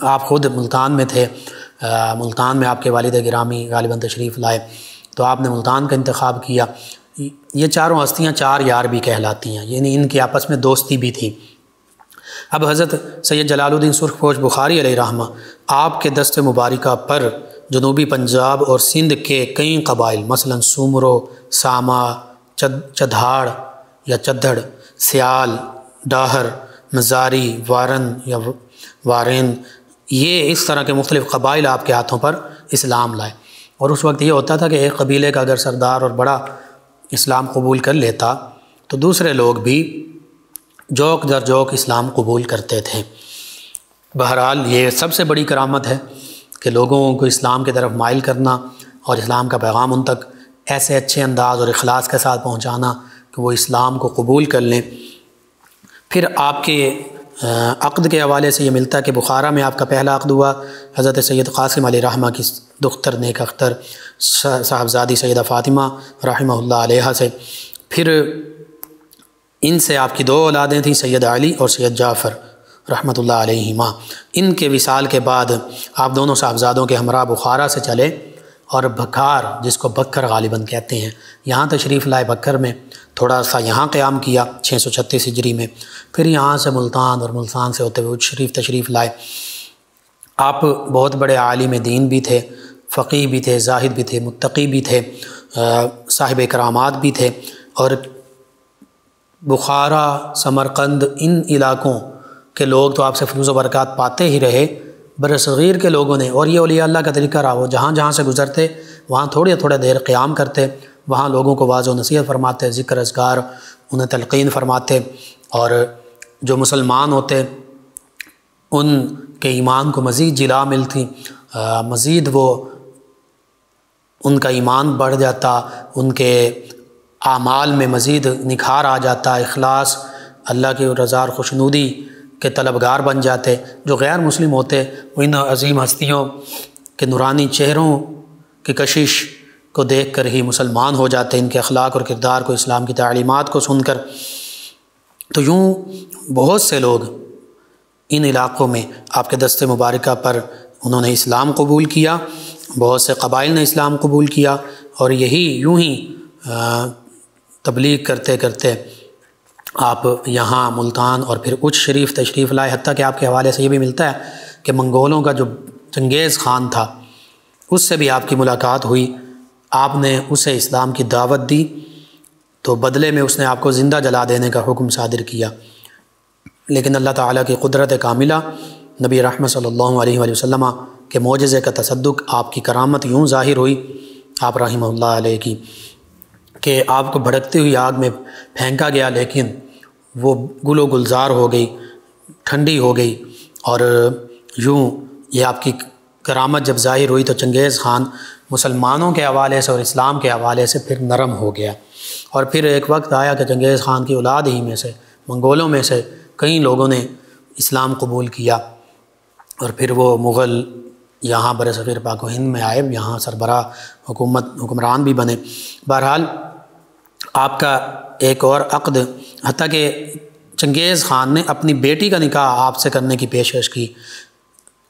آپ خود ملتان میں تھے، ملتان میں آپ کے والد گرامی غالباً تشریف لائے، تو آپ نے ملتان کا انتخاب کیا۔ یہ چاروں ہستیاں چار یار بھی کہلاتی ہیں، یعنی ان کی آپس میں دوستی بھی تھی۔ اب حضرت سید جلال الدین سرخ پوش بخاری علیہ رحمہ آپ کے دست مبارکہ پر جنوبی پنجاب اور سندھ کے کئی قبائل مثلا سومرو، ساما، چدھاڑ یا چدھڑ، سیال، ڈاہر، مزاری، وارن یا وارین، یہ اس طرح کے مختلف قبائل آپ کے ہاتھوں پر اسلام لائے۔ اور اس وقت یہ ہوتا تھا کہ ایک قبیلے کا اگر سردار اور بڑا اسلام قبول کر لیتا تو دوسرے لوگ بھی جوک در جوک اسلام قبول کرتے تھے۔ بہرحال یہ سب سے بڑی کرامت ہے کہ لوگوں کو اسلام کی طرف مائل کرنا اور اسلام کا پیغام ان تک ایسے اچھے انداز اور اخلاص کے ساتھ پہنچانا کہ وہ اسلام کو قبول کر لیں۔ پھر آپ کے عقد کے حوالے سے یہ ملتا ہے کہ بخارا میں آپ کا پہلا عقد ہوا حضرت سید قاسم علیہ رحمہ کی دختر نیک اختر صاحبزادی سیدہ فاطمہ رحمہ اللہ علیہ سے، پھر ان سے آپ کی دو اولادیں تھیں، سید علی اور سید جعفر رحمۃ اللہ علیہما۔ ان کے وصال کے بعد آپ دونوں صاحبزادوں کے ہمراہ بخارا سے چلے اور بکھار، جس کو بکھر غالباً کہتے ہیں، یہاں تشریف لائے۔ بکھر میں تھوڑا سا یہاں قیام کیا 636 ہجری میں، پھر یہاں سے ملتان اور ملتان سے ہوتے ہوئے شریف تشریف لائے۔ آپ بہت بڑے عالم دین بھی تھے، فقیہ بھی تھے، زاہد بھی تھے، متقی بھی تھے، صاحب کرامات بھی تھے، اور بخارا، سمرقند، ان علاقوں کے لوگ تو آپ سے فیض و برکات پاتے ہی رہے۔ برصغیر کے لوگوں نے، اور یہ اولیاء اللہ کا طریقہ رہا، وہ جہاں جہاں سے گزرتے وہاں تھوڑے تھوڑے دیر قیام کرتے، وہاں لوگوں کو واعظ و نصیحت فرماتے، ذکر اذکار انہیں تلقین فرماتے، اور جو مسلمان ہوتے ان کے ایمان کو مزید جلا ملتی، مزید وہ ان کا ایمان بڑھ جاتا، ان کے اعمال میں مزید نکھار آ جاتا، اخلاص، اللہ کی رضا اور خوشنودی کے طلبگار بن جاتے۔ جو غیر مسلم ہوتے وہ ان عظیم ہستیوں کے نورانی چہروں کی کشش کو دیکھ کر ہی مسلمان ہو جاتے، ان کے اخلاق اور کردار کو، اسلام کی تعلیمات کو سن کر۔ تو یوں بہت سے لوگ ان علاقوں میں آپ کے دست مبارکہ پر انہوں نے اسلام قبول کیا، بہت سے قبائل نے اسلام قبول کیا، اور یہی یوں ہی تبلیغ کرتے کرتے آپ یہاں ملتان اور پھر اچ شریف تشریف لائے۔ حتیٰ کہ آپ کے حوالے سے یہ بھی ملتا ہے کہ منگولوں کا جو چنگیز خان تھا اس سے بھی آپ کی ملاقات ہوئی، آپ نے اسے اسلام کی دعوت دی، تو بدلے میں اس نے آپ کو زندہ جلا دینے کا حکم صادر کیا، لیکن اللہ تعالیٰ کی قدرت کاملہ، نبی رحمت صلی اللہ علیہ وآلہ وسلم کے معجزے کا تصدق، آپ کی کرامت یوں ظاہر ہوئی آپ رحمہ اللہ علیہ کی کہ آپ کو بھڑکتی ہوئی آگ میں پھینکا گیا، لیکن وہ گل و گلزار ہو گئی، ٹھنڈی ہو گئی، اور یوں یہ آپ کی کرامت جب ظاہر ہوئی تو چنگیز خان مسلمانوں کے حوالے سے اور اسلام کے حوالے سے پھر نرم ہو گیا۔ اور پھر ایک وقت آیا کہ چنگیز خان کی اولاد ہی میں سے، منگولوں میں سے کئی لوگوں نے اسلام قبول کیا، اور پھر وہ مغل یہاں برصغیر پاک و ہند میں آئے، یہاں سربراہ حکمران بھی بنے۔ بہرحال آپ کا ایک اور عقد، حتیٰ کہ چنگیز خان نے اپنی بیٹی کا نکاح آپ سے کرنے کی پیشکش کی۔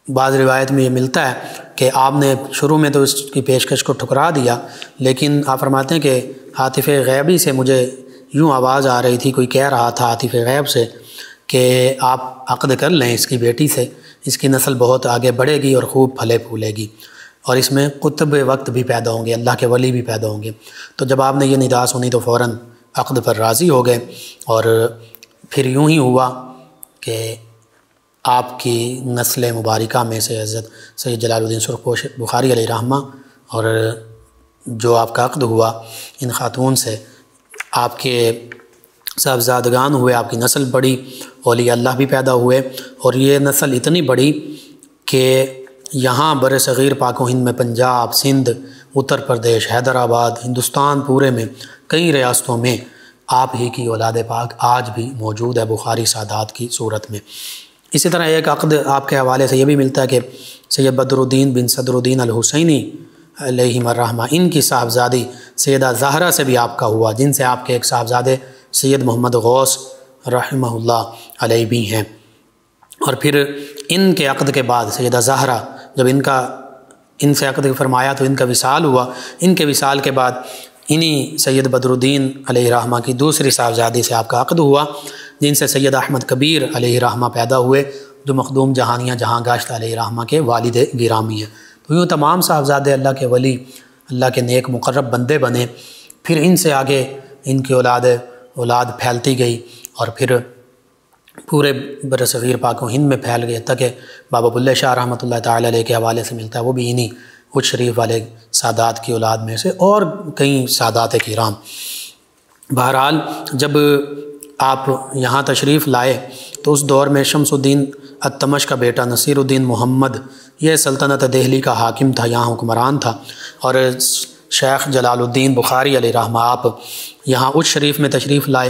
بعض روایت میں یہ ملتا ہے کہ آپ نے شروع میں تو اس کی پیشکش کو ٹھکرا دیا، لیکن آپ فرماتے ہیں کہ عاطف غیبی سے مجھے یوں آواز آ رہی تھی، کوئی کہہ رہا تھا عاطف غیب سے کہ آپ عقد کر لیں اس کی بیٹی سے، اس کی نسل بہت آگے بڑھے گی اور خوب پھلے پھولے گی، اور اس میں قطب وقت بھی پیدا ہوں گے، اللہ کے ولی بھی پیدا ہوں گے۔ تو جب آپ نے یہ ندا سنی تو فوراً عقد پر راضی ہو گئے، اور پھر یوں ہی ہوا کہ آپ کی نسل مبارکہ میں سے حضرت سید جلال الدین سرخ پوش بخاری علیہ رحمہ، اور جو آپ کا عقد ہوا ان خاتون سے، آپ کے صاحبزادگان ہوئے، آپ کی نسل بڑی، اولیاء اللہ بھی پیدا ہوئے، اور یہ نسل اتنی بڑی کہ یہاں برصغیر پاک و ہند میں پنجاب، سندھ، اتر پردیش، حیدرآباد، ہندوستان پورے میں کئی ریاستوں میں آپ ہی کی اولاد پاک آج بھی موجود ہے بخاری سادات کی صورت میں۔ اسی طرح ایک عقد آپ کے حوالے سے یہ بھی ملتا ہے کہ سید بدر الدین بن صدر الدین الحسینی علیہ الرحمہ، ان کی صاحبزادی سیدہ زہرا سے بھی آپ کا ہوا، جن سے آپ کے ایک صاحبزادے سید محمد غوث رحمہ اللہ علیہ بھی ہیں۔ اور پھر ان کے عقد کے بعد سیدہ زہرا جب ان سے عقد فرمایا تو ان کا وصال ہوا۔ ان کے وصال کے بعد انہی سید بدر الدین علیہ رحمہ کی دوسری صاحبزادی سے آپ کا عقد ہوا، جن سے سید احمد کبیر علیہ رحمہ پیدا ہوئے، جو مخدوم جہانیہ جہاں گاشت علیہ رحمہ کے والد گرامی ہیں۔ تو یوں تمام صاحبزادے اللہ کے ولی، اللہ کے نیک مقرب بندے بنے۔ پھر ان سے آگے ان کی اولاد پھیلتی گئی اور پھر پورے برصغیر پاک و ہند میں پھیل گئی، حتیٰ کہ بابا بلے شاہ رحمۃ اللہ تعالی علیہ کے حوالے سے ملتا ہے، وہ بھی انہی اچ شریف والے سادات کی اولاد میں سے، اور کئی سادات کرام۔ بہرحال جب آپ یہاں تشریف لائے تو اس دور میں شمس الدین التمش کا بیٹا نصیر الدین محمد یہ سلطنت دہلی کا حاکم تھا، یہاں حکمران تھا، اور شیخ جلال الدین بخاری علیہ رحمہ آپ یہاں اچ شریف میں تشریف لائے۔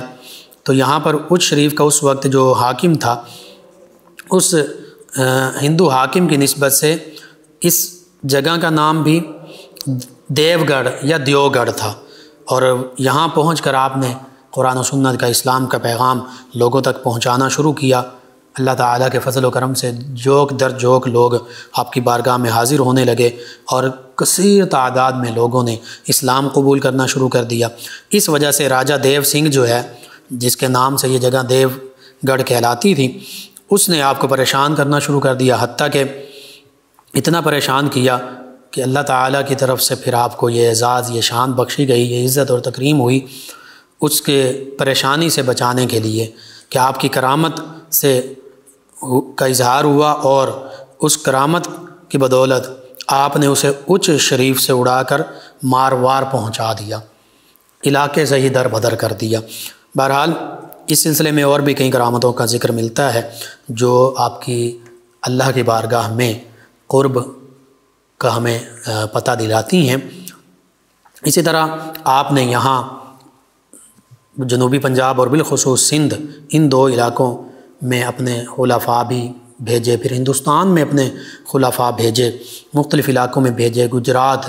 تو یہاں پر اچ شریف کا اس وقت جو حاکم تھا، اس ہندو حاکم کی نسبت سے اس جگہ کا نام بھی دیو گڑھ یا دیو گڑھ تھا، اور یہاں پہنچ کر آپ نے قرآن و سنت کا، اسلام کا پیغام لوگوں تک پہنچانا شروع کیا۔ اللہ تعالیٰ کے فضل و کرم سے جوک در جوک لوگ آپ کی بارگاہ میں حاضر ہونے لگے، اور کثیر تعداد میں لوگوں نے اسلام قبول کرنا شروع کر دیا۔ اس وجہ سے راجہ دیو سنگھ جو ہے، جس کے نام سے یہ جگہ دیو گڑھ کہلاتی تھی، اس نے آپ کو پریشان کرنا شروع کر دیا، حتیٰ کہ اتنا پریشان کیا کہ اللہ تعالیٰ کی طرف سے پھر آپ کو یہ اعزاز، یہ شان بخشی گئی، یہ عزت اور تکریم ہوئی اس کے پریشانی سے بچانے کے لیے کہ آپ کی کرامت سے کا اظہار ہوا، اور اس کرامت کی بدولت آپ نے اسے اچ شریف سے اڑا کر ماروار پہنچا دیا، علاقے سے ہی در بدر کر دیا۔ بہرحال اس سلسلے میں اور بھی کئی کرامتوں کا ذکر ملتا ہے جو آپ کی اللہ کی بارگاہ میں قرب کا ہمیں پتہ دلاتی ہیں۔ اسی طرح آپ نے یہاں جنوبی پنجاب اور بالخصوص سندھ، ان دو علاقوں میں اپنے خلفاء بھی بھیجے، پھر ہندوستان میں اپنے خلفاء بھیجے، مختلف علاقوں میں بھیجے۔ گجرات،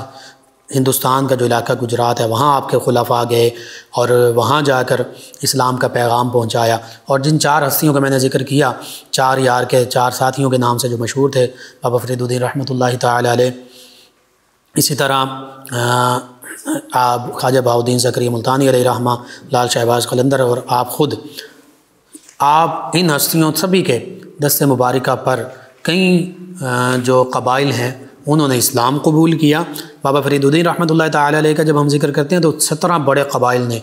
ہندوستان کا جو علاقہ گجرات ہے، وہاں آپ کے خلفاء گئے اور وہاں جا کر اسلام کا پیغام پہنچایا۔ اور جن 4 ہستیوں کا میں نے ذکر کیا، 4 یار کے 4 ساتھیوں کے نام سے جو مشہور تھے، بابا فرید الدین رحمۃ اللہ تعالی علیہ، اسی طرح آپ خواجہ بہاؤالدین زکریا ملتانی علیہ رحمہ، لال شہباز قلندر، اور آپ خود، آپ ان ہستیوں سبھی کے دست مبارکہ پر کئی جو قبائل ہیں انہوں نے اسلام قبول کیا۔ بابا فرید الدین رحمۃ اللہ تعالی علیہ کا جب ہم ذکر کرتے ہیں تو 17 بڑے قبائل نے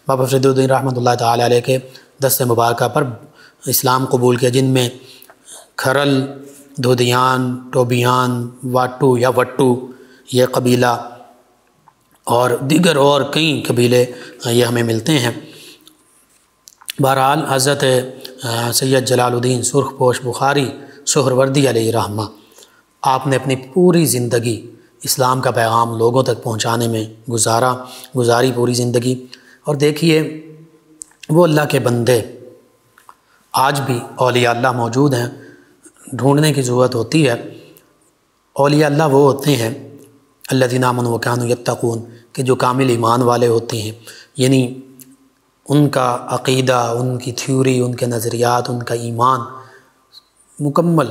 بابا فرید الدین رحمۃ اللہ تعالی علیہ کے دست مبارکہ پر اسلام قبول کیا، جن میں کھرل، دھودیان، ٹوبیان، واٹو یا وٹو یہ قبیلہ، اور دیگر اور کئی قبیلے یہ ہمیں ملتے ہیں۔ بہرحال حضرت سید جلال الدین سرخ پوش بخاری سہروردی علیہ رحمہ، آپ نے اپنی پوری زندگی اسلام کا پیغام لوگوں تک پہنچانے میں گزاری پوری زندگی۔ اور دیکھیے وہ اللہ کے بندے آج بھی اولیاء اللہ موجود ہیں، ڈھونڈنے کی ضرورت ہوتی ہے۔ اولیاء اللہ وہ ہوتے ہیں الذین آمنوا وکانوا یتقون، کہ جو کامل ایمان والے ہوتے ہیں، یعنی ان کا عقیدہ، ان کی تھیوری، ان کے نظریات، ان کا ایمان مکمل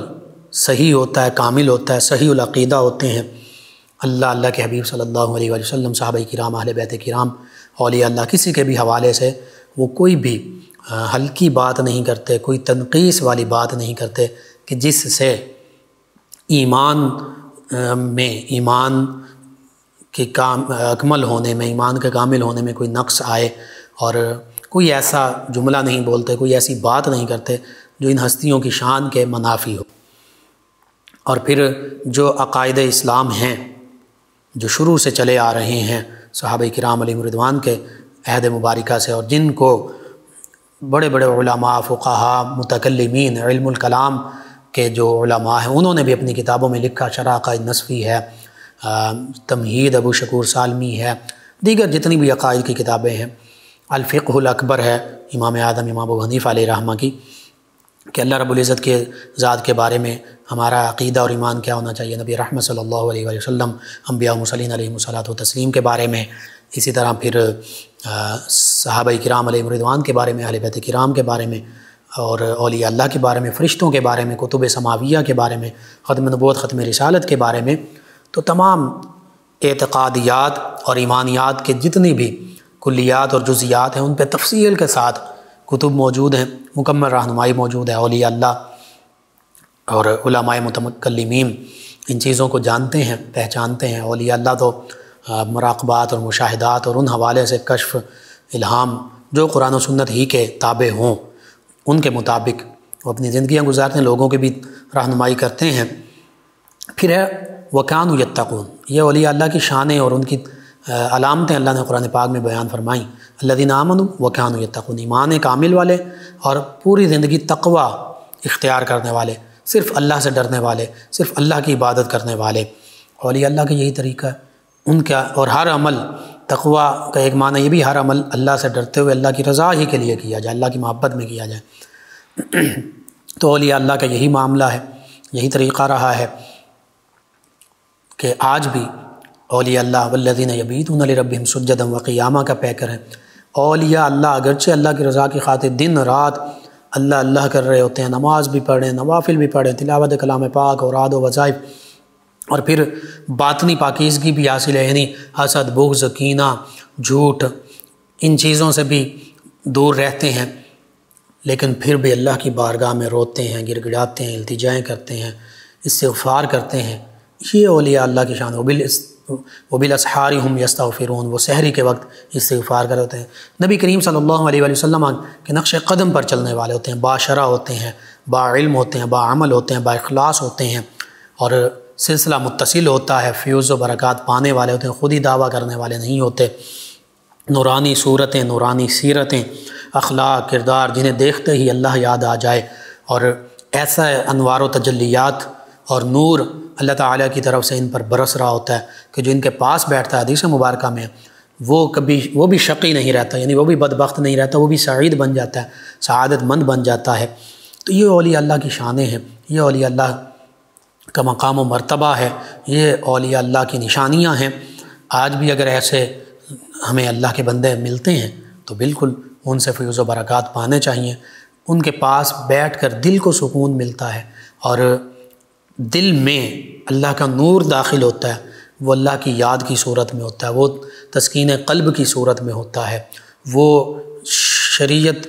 صحیح ہوتا ہے، کامل ہوتا ہے، صحیح العقیدہ ہوتے ہیں۔ اللہ کے حبیب صلی اللہ علیہ وآلہ وسلم، صحابہ کرام، اہل بیت کرام، اولیاء اللہ، کسی کے بھی حوالے سے وہ کوئی بھی ہلکی بات نہیں کرتے، کوئی تنقیص والی بات نہیں کرتے کہ جس سے ایمان کے اکمل ہونے میں، ایمان کے کامل ہونے میں کوئی نقص آئے، اور کوئی ایسا جملہ نہیں بولتے، کوئی ایسی بات نہیں کرتے جو ان ہستیوں کی شان کے منافی ہو۔ اور پھر جو عقائد اسلام ہیں جو شروع سے چلے آ رہے ہیں صحابہ کرام علیہم رضوان کے عہد مبارکہ سے، اور جن کو بڑے بڑے علماء، فقہاء، متکلمین، علم الکلام کے جو علماء ہیں انہوں نے بھی اپنی کتابوں میں لکھا، شرح عقائد نصفی ہے، تمہید ابو شکور سالمی ہے، دیگر جتنی بھی عقائد کی کتابیں ہیں، الفقہ الاکبر ہے امام اعظم امام ابو حنیفہ علیہ رحمہ کی، کہ اللہ رب العزت کے ذات کے بارے میں ہمارا عقیدہ اور ایمان کیا ہونا چاہیے، نبی رحمت صلی اللہ علیہ وآلہ وسلم، انبیاء و مرسلین علیہم الصلاۃ و تسلیم کے بارے میں، اسی طرح پھر صحابہ کرام علیہم رضوان کے بارے میں، اہل بیت کرام کے بارے میں، اور اولیاء اللہ کے بارے میں، فرشتوں کے بارے میں، کتب سماویہ کے بارے میں، ختم نبوت، ختم رسالت کے بارے میں، تو تمام اعتقادیات اور ایمانیات کے جتنی بھی کلیات اور جزیات ہیں ان پہ تفصیل کے ساتھ کتب موجود ہیں، مکمل رہنمائی موجود ہے۔ اولیاء اللہ اور علماء متکلمین ان چیزوں کو جانتے ہیں، پہچانتے ہیں۔ اولیاء اللہ تو مراقبات اور مشاہدات اور ان حوالے سے کشف، الہام جو قرآن و سنت ہی کے تابع ہوں ان کے مطابق وہ اپنی زندگیاں گزارتے ہیں، لوگوں کی بھی رہنمائی کرتے ہیں۔ پھر ہے وَكَانُوا يَتَّقُونَ، یہ اولیاء اللہ کی شانیں اور ان کی علامتیں اللہ نے قرآن پاک میں بیان فرمائیں۔ الَّذِينَ آمَنُوا وَكَانُوا يَتَّقُونَ، ایمان کامل والے اور پوری زندگی تقوی اختیار کرنے والے، صرف اللہ سے ڈرنے والے، صرف اللہ کی عبادت کرنے والے۔ اولیاء اللہ کا یہی طریقہ ہے ان کا، اور ہر عمل، تقوی کا ایک معنی یہ بھی ہر عمل اللہ سے ڈرتے ہوئے اللہ کی رضا ہی کے لیے کیا جائے، اللہ کی محبت میں کیا جائے۔ تو اولیاء اللہ کا یہی معاملہ ہے، یہی طریقہ رہا ہے کہ آج بھی اولیاء اللہ والذین یبیتون لربہم سجدا وقیاما کا پیکر ہے۔ اولیاء اللہ اگرچہ اللہ کی رضا کی خاطر دن رات اللہ اللہ کر رہے ہوتے ہیں، نماز بھی پڑھیں، نوافل بھی پڑھیں، تلاوت کلام پاک، اوراد و وظائف، اور پھر باطنی پاکیزگی بھی حاصل ہے، یعنی حسد، بغض، کینہ، جھوٹ، ان چیزوں سے بھی دور رہتے ہیں، لیکن پھر بھی اللہ کی بارگاہ میں روتے ہیں، گڑ گڑاتے ہیں، التجائیں کرتے ہیں، استغفار کرتے ہیں۔ یہ اولیاء اللہ کی شان، وبالاسحار ہم یستغفرون، وہ سحری کے وقت استغفار کرتے ہیں۔ نبی کریم صلی اللہ علیہ وسلم کے نقش قدم پر چلنے والے ہوتے ہیں، باشرع ہوتے ہیں، با علم ہوتے ہیں، با عمل ہوتے ہیں، با اخلاص ہوتے ہیں، اور سلسلہ متصل ہوتا ہے، فیوز و برکات پانے والے ہوتے ہیں، خود ہی دعویٰ کرنے والے نہیں ہوتے۔ نورانی صورتیں، نورانی سیرتیں، اخلاق، کردار جنہیں دیکھتے ہی اللہ یاد آ جائے، اور ایسا انوار و تجلیات اور نور اللہ تعالیٰ کی طرف سے ان پر برس رہا ہوتا ہے کہ جو ان کے پاس بیٹھتا ہے، حدیث مبارکہ میں وہ بھی شقی نہیں رہتا، یعنی وہ بھی بدبخت نہیں رہتا، وہ بھی سعید بن جاتا ہے، سعادت مند بن جاتا ہے۔ تو یہ اولیاء اللہ کی شانیں ہیں، یہ اولیاء اللہ کا مقام و مرتبہ ہے، یہ اولیاء اللہ کی نشانیاں ہیں۔ آج بھی اگر ایسے ہمیں اللہ کے بندے ملتے ہیں تو بالکل ان سے فیوز و برکات پانے چاہیے۔ ان کے پاس بیٹھ کر دل کو سکون ملتا ہے، اور دل میں اللہ کا نور داخل ہوتا ہے، وہ اللہ کی یاد کی صورت میں ہوتا ہے، وہ تسکین قلب کی صورت میں ہوتا ہے، وہ شریعت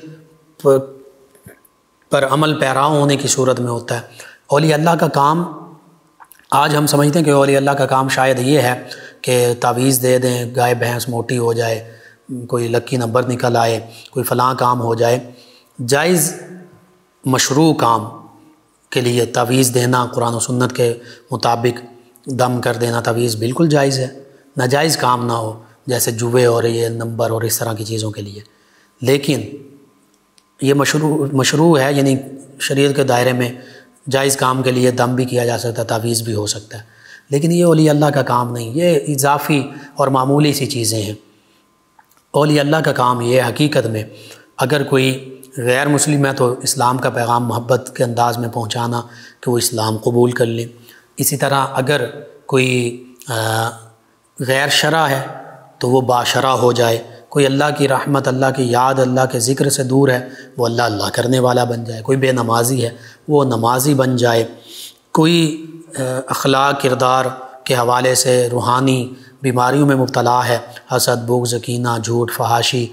پر عمل پیرا ہونے کی صورت میں ہوتا ہے۔ اولیاء اللہ کا کام، آج ہم سمجھتے ہیں کہ اولیاء اللہ کا کام شاید یہ ہے کہ تعویذ دے دیں، گائے بھینس موٹی ہو جائے، کوئی لکی نمبر نکل آئے، کوئی فلاں کام ہو جائے۔ جائز مشروع کام کے لیے تعویذ دینا، قرآن و سنت کے مطابق دم کر دینا تعویذ بالکل جائز ہے، ناجائز کام نہ ہو، جیسے جوے اور یہ نمبر اور اس طرح کی چیزوں کے لیے۔ لیکن یہ مشروع ہے، یعنی شریعت کے دائرے میں جائز کام کے لیے دم بھی کیا جا سکتا ہے، تعویذ بھی ہو سکتا ہے، لیکن یہ اولیاء اللہ کا کام نہیں، یہ اضافی اور معمولی سی چیزیں ہیں۔ اولیاء اللہ کا کام یہ حقیقت میں، اگر کوئی غیر مسلم ہے تو اسلام کا پیغام محبت کے انداز میں پہنچانا کہ وہ اسلام قبول کر لیں۔ اسی طرح اگر کوئی غیر شرع ہے تو وہ باشرع ہو جائے، کوئی اللہ کی رحمت، اللہ کی یاد، اللہ کے ذکر سے دور ہے، وہ اللہ اللہ کرنے والا بن جائے، کوئی بے نمازی ہے وہ نمازی بن جائے، کوئی اخلاق کردار کے حوالے سے روحانی بیماریوں میں مبتلا ہے، حسد، بغض، کینہ، جھوٹ، فحاشی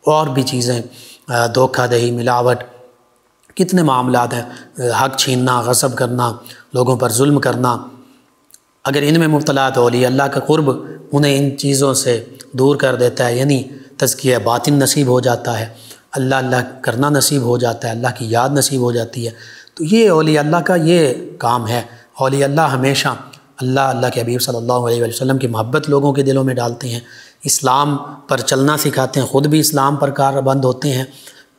اور بھی چیزیں، دھوکہ دہی، ملاوٹ، کتنے معاملات ہیں، حق چھیننا، غصب کرنا، لوگوں پر ظلم کرنا، اگر ان میں مبتلا تو اولیاء اللہ کا قرب انہیں ان چیزوں سے دور کر دیتا ہے، یعنی تزکیہ باطن نصیب ہو جاتا ہے، اللہ اللہ کرنا نصیب ہو جاتا ہے، اللہ کی یاد نصیب ہو جاتی ہے۔ تو یہ اولیاء اللہ کا یہ کام ہے۔ اولیاء اللہ ہمیشہ اللہ کے حبیب صلی اللہ علیہ وسلم کی محبت لوگوں کے دلوں میں ڈالتے ہیں، اسلام پر چلنا سکھاتے ہیں، خود بھی اسلام پر کاربند ہوتے ہیں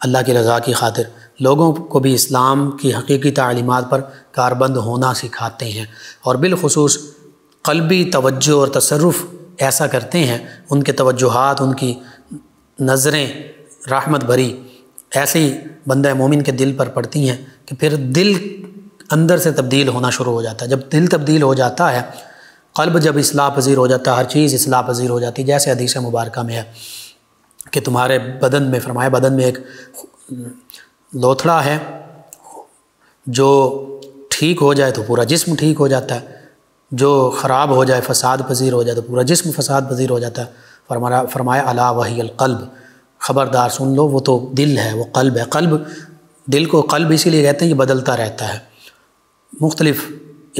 اللہ کی رضا کی خاطر، لوگوں کو بھی اسلام کی حقیقی تعلیمات پر کاربند ہونا سکھاتے ہیں، اور بالخصوص قلبی توجہ اور تصرف ایسا کرتے ہیں، ان کے توجہات، ان کی نظریں رحمت بھری ایسے ہی بندہ مومن کے دل پر پڑتی ہیں کہ پھر دل اندر سے تبدیل ہونا شروع ہو جاتا ہے۔ جب دل تبدیل ہو جاتا ہے، قلب جب اصلاح پذیر ہو جاتا ہے، ہر چیز اصلاح پذیر ہو جاتی ہے، جیسے حدیث مبارکہ میں ہے کہ تمہارے بدن میں، فرمایا بدن میں ایک لوتھڑا ہے، جو ٹھیک ہو جائے تو پورا جسم ٹھیک ہو جاتا ہے، جو خراب ہو جائے، فساد پذیر ہو جائے تو پورا جسم فساد پذیر ہو جاتا ہے۔ فرمایا الا وہی القلب، خبردار سن لو، وہ تو دل ہے، وہ قلب ہے۔ قلب، دل کو قلب اسی لیے کہتے ہیں کہ بدلتا رہتا ہے، مختلف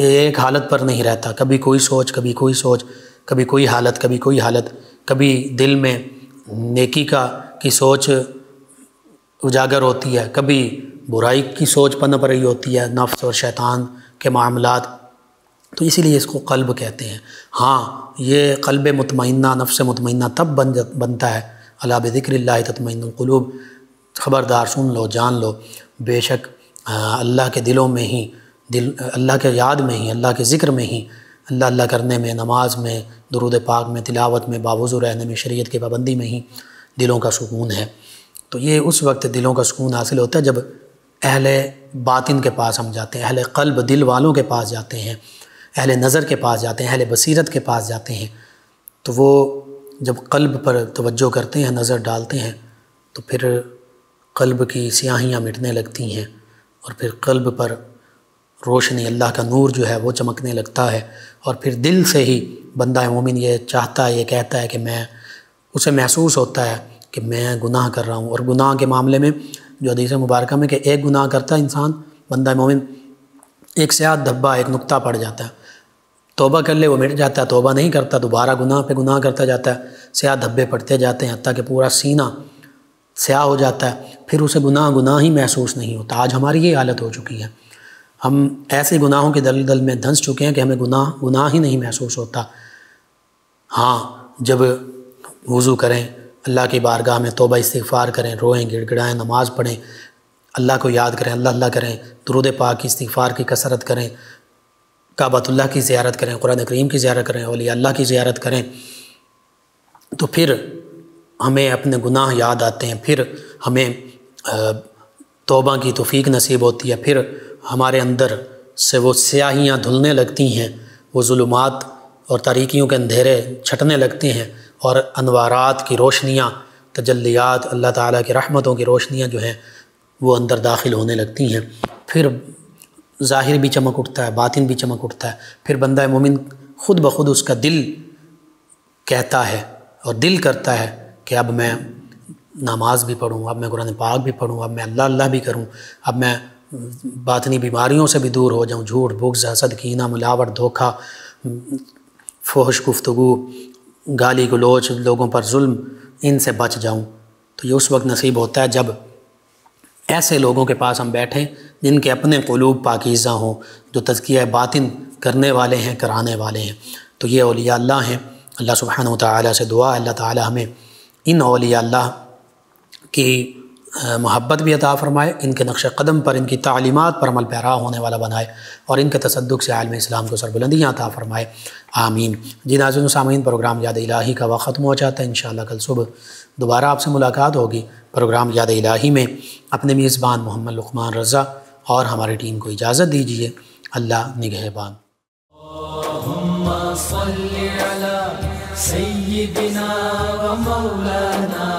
ایک حالت پر نہیں رہتا، کبھی کوئی سوچ، کبھی کوئی سوچ، کبھی کوئی حالت، کبھی کوئی حالت، کبھی دل میں نیکی کی سوچ اجاگر ہوتی ہے، کبھی برائی کی سوچ پنپ رہی ہوتی ہے، نفس اور شیطان کے معاملات، تو اسی لیے اس کو قلب کہتے ہیں۔ ہاں، یہ قلب مطمئنہ، نفس مطمئنہ تب بنتا ہے، الا بذکر اللہ تطمئن القلوب، خبردار سن لو، جان لو، بے شک اللہ کے دلوں میں ہی، اللہ کے یاد میں ہی، اللہ کے ذکر میں ہی، اللہ کرنے میں، نماز میں، درود پاک میں، تلاوت میں، باوضو رہنے میں، شریعت کی پابندی میں ہی دلوں کا سکون ہے۔ تو یہ اس وقت دلوں کا سکون حاصل ہوتا ہے جب اہل باطن کے پاس ہم جاتے ہیں، اہل قلب، دل والوں کے پاس جاتے ہیں، اہل نظر کے پاس جاتے ہیں، اہل بصیرت کے پاس جاتے ہیں، تو وہ جب قلب پر توجہ کرتے ہیں، نظر ڈالتے ہیں، تو پھر قلب کی سیاہیاں مٹنے لگتی ہیں، اور پھر قلب پر روشنی، اللہ کا نور جو ہے وہ چمکنے لگتا ہے، اور پھر دل سے ہی بندہ مومن یہ چاہتا ہے، یہ کہتا ہے کہ اسے محسوس ہوتا ہے کہ میں گناہ کر رہا ہوں۔ اور گناہ کے معاملے میں جو حدیث مبارکہ میں کہ ایک گناہ کرتا ہے انسان، بندہ مومن، ایک سیاہ دھبا، ایک نقطہ پڑ جاتا ہے، توبہ کر لے وہ مٹ جاتا ہے، توبہ نہیں کرتا دوبارہ گناہ پہ گناہ کرتا جاتا ہے، سیاہ دھبے پڑتے جاتے ہیں حتیٰ کہ پورا سینہ سیاہ ہو جاتا ہے، پھر اسے گناہ ہی محسوس نہیں ہوتا۔ آج ہماری یہ حالت ہو چکی ہے، ہم ایسے گناہوں کے دلدل میں دھنس چکے ہیں کہ ہمیں گناہ ہی نہیں محسوس ہوتا۔ ہاں، جب وضو کریں، اللہ کی بارگاہ میں توبہ استغفار کریں، روئیں، گڑ گڑائیں، نماز پڑھیں، اللہ کو یاد کریں، اللہ کریں، درود پاک کی استغفار کی کثرت کریں، کعبۃ اللہ کی زیارت کریں، قرآن کریم کی زیارت کریں، اولیاء اللہ کی زیارت کریں، تو پھر ہمیں اپنے گناہ یاد آتے ہیں، پھر ہمیں توبہ کی توفیق نصیب ہوتی ہے، پھر ہمارے اندر سے وہ سیاہیاں دھلنے لگتی ہیں، وہ ظلمات اور تاریکیوں کے اندھیرے چھٹنے لگتے ہیں، اور انوارات کی روشنیاں، تجلیات، اللہ تعالیٰ کی رحمتوں کی روشنیاں جو ہیں وہ اندر داخل ہونے لگتی ہیں، پھر ظاہر بھی چمک اٹھتا ہے، باطن بھی چمک اٹھتا ہے، پھر بندہ مومن خود بخود اس کا دل کہتا ہے اور دل کرتا ہے کہ اب میں نماز بھی پڑھوں، اب میں قرآن پاک بھی پڑھوں، اب میں اللہ بھی کروں، اب میں باطنی بیماریوں سے بھی دور ہو جاؤں، جھوٹ، بغض، حسد، کینہ، ملاوٹ، دھوکہ، فحش گفتگو، گالی گلوچ، لوگوں پر ظلم، ان سے بچ جاؤں۔ تو یہ اس وقت نصیب ہوتا ہے جب ایسے لوگوں کے پاس ہم بیٹھیں جن کے اپنے قلوب پاکیزہ ہوں، جو تزکیہ باطن کرنے والے ہیں، کرانے والے ہیں۔ تو یہ اولیاء اللہ ہیں۔ اللہ سبحانہ وتعالی سے دعا ہے اللہ تعالی ہمیں ان اولیاء اللہ کی محبت بھی عطا فرمائے، ان کے نقش قدم پر، ان کی تعلیمات پر عمل پیرا ہونے والا بنائے، اور ان کے تصدق سے عالم اسلام کو سربلندیاں عطا فرمائے، آمین۔ جی ناظرین و سامعین، پروگرام یاد الہی کا وقت ختم ہو جاتا ہے، انشاءاللہ کل صبح دوبارہ آپ سے ملاقات ہوگی پروگرام یاد الہی میں۔ اپنے میزبان محمد لقمان رضا اور ہماری ٹیم کو اجازت دیجیے، اللہ نگہبان۔ اللہم صل علی سیدنا و مولانا